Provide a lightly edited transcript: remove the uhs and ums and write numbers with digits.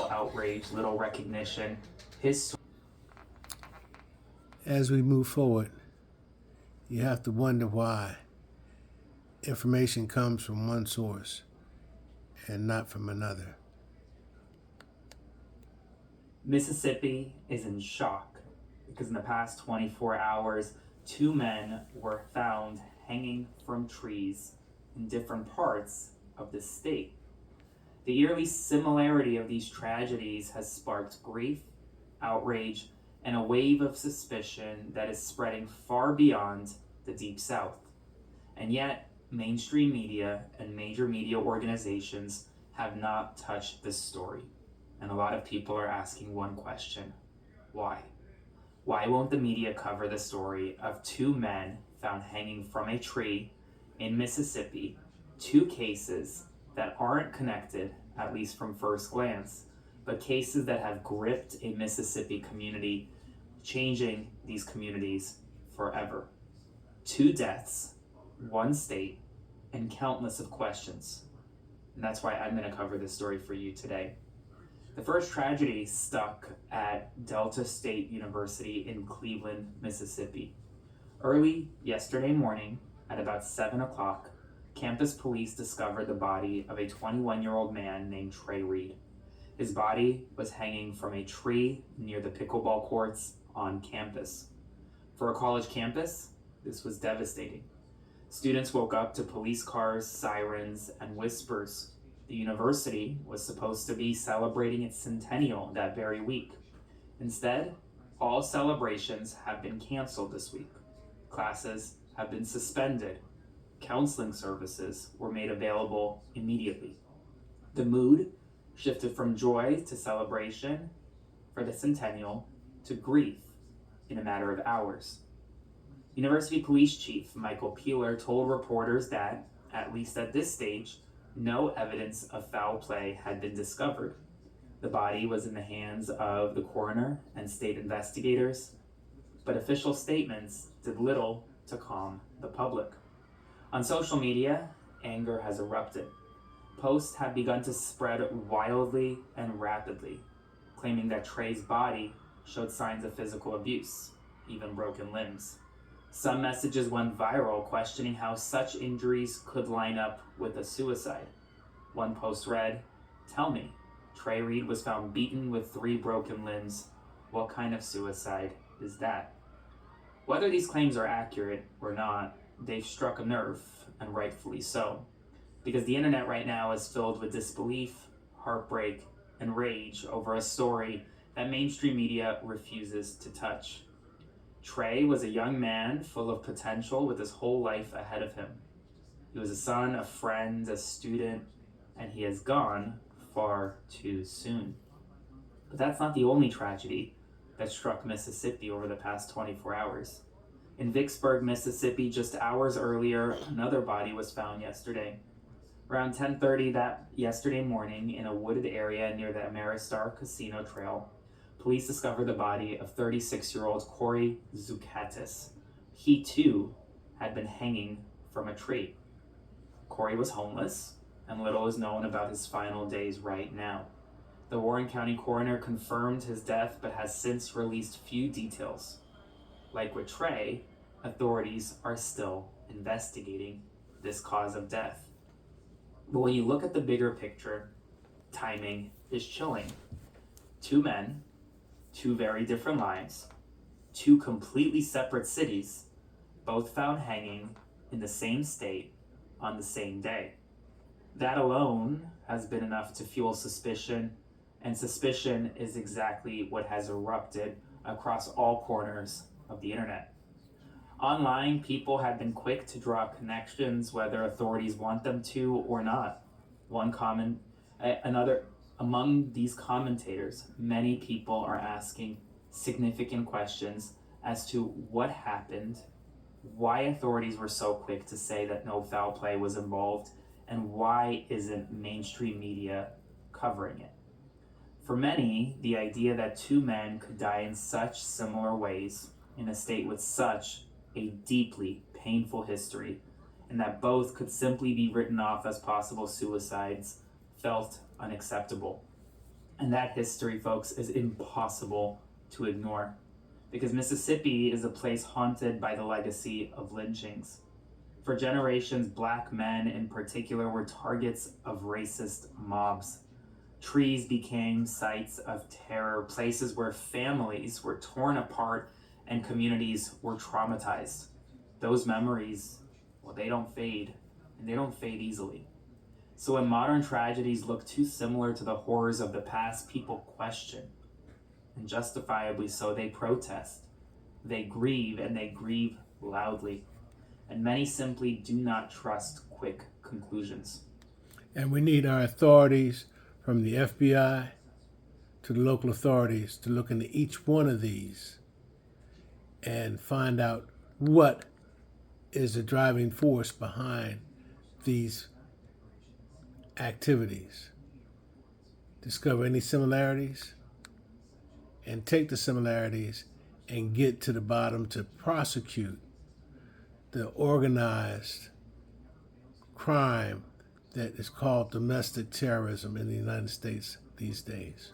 outrage, little recognition. His As we move forward, you have to wonder why information comes from one source and not from another. Mississippi is in shock because in the past 24 hours, 2 men were found hanging from trees in different parts of the state. The eerie similarity of these tragedies has sparked grief, outrage, and a wave of suspicion that is spreading far beyond the Deep South. And yet, mainstream media and major media organizations have not touched this story. And a lot of people are asking one question: why? Why won't the media cover the story of 2 men found hanging from a tree in Mississippi, 2 cases that aren't connected, at least from first glance, but cases that have gripped a Mississippi community, changing these communities forever? 2 deaths, 1 state, and countless of questions. And that's why I'm going to cover this story for you today. The first tragedy stuck at Delta State University in Cleveland, Mississippi. Early yesterday morning, at about 7 o'clock, campus police discovered the body of a 21-year-old man named Trey Reed. His body was hanging from a tree near the pickleball courts on campus. For a college campus, this was devastating. Students woke up to police cars, sirens, and whispers. The university was supposed to be celebrating its centennial that very week. Instead, all celebrations have been canceled this week. Classes have been suspended. Counseling services were made available immediately. The mood shifted from joy to celebration for the centennial to grief in a matter of hours. University Police Chief Michael Peeler told reporters that, at least at this stage, no evidence of foul play had been discovered. The body was in the hands of the coroner and state investigators, but official statements did little to calm the public. On social media, anger has erupted. Posts have begun to spread wildly and rapidly, claiming that Trey's body showed signs of physical abuse, even broken limbs. Some messages went viral questioning how such injuries could line up with a suicide. One post read, "Tell me, Trey Reed was found beaten with 3 broken limbs. What kind of suicide is that?" Whether these claims are accurate or not, they've struck a nerve, and rightfully so, because the internet right now is filled with disbelief, heartbreak, and rage over a story that mainstream media refuses to touch. Trey was a young man full of potential with his whole life ahead of him. He was a son, a friend, a student, and he has gone far too soon. But that's not the only tragedy that struck Mississippi over the past 24 hours. In Vicksburg, Mississippi, just hours earlier, another body was found yesterday. Around 10:30 that yesterday morning, in a wooded area near the Ameristar Casino Trail, police discovered the body of 36-year-old Corey Zucatis. He, too, had been hanging from a tree. Corey was homeless, and little is known about his final days right now. The Warren County coroner confirmed his death, but has since released few details. Like with Trey, authorities are still investigating this cause of death. But when you look at the bigger picture, timing is chilling. 2 men, 2 very different lives, 2 completely separate cities, both found hanging in the same state on the same day. That alone has been enough to fuel suspicion, and suspicion is exactly what has erupted across all corners of the internet. Online, people have been quick to draw connections, whether authorities want them to or not. Among these commentators, many people are asking significant questions as to what happened, why authorities were so quick to say that no foul play was involved, and why isn't mainstream media covering it? For many, the idea that 2 men could die in such similar ways in a state with such a deeply painful history, and that both could simply be written off as possible suicides, felt unacceptable. And that history, folks, is impossible to ignore because Mississippi is a place haunted by the legacy of lynchings. For generations, black men in particular were targets of racist mobs. Trees became sites of terror, places where families were torn apart and communities were traumatized. Those memories, well, they don't fade, and they don't fade easily. So when modern tragedies look too similar to the horrors of the past, people question, and justifiably so. They protest, they grieve, and they grieve loudly. And many simply do not trust quick conclusions. And we need our authorities, from the FBI to the local authorities, to look into each one of these and find out what is the driving force behind these activities. Discover any similarities and take the similarities and get to the bottom to prosecute the organized crime that is called domestic terrorism in the United States these days.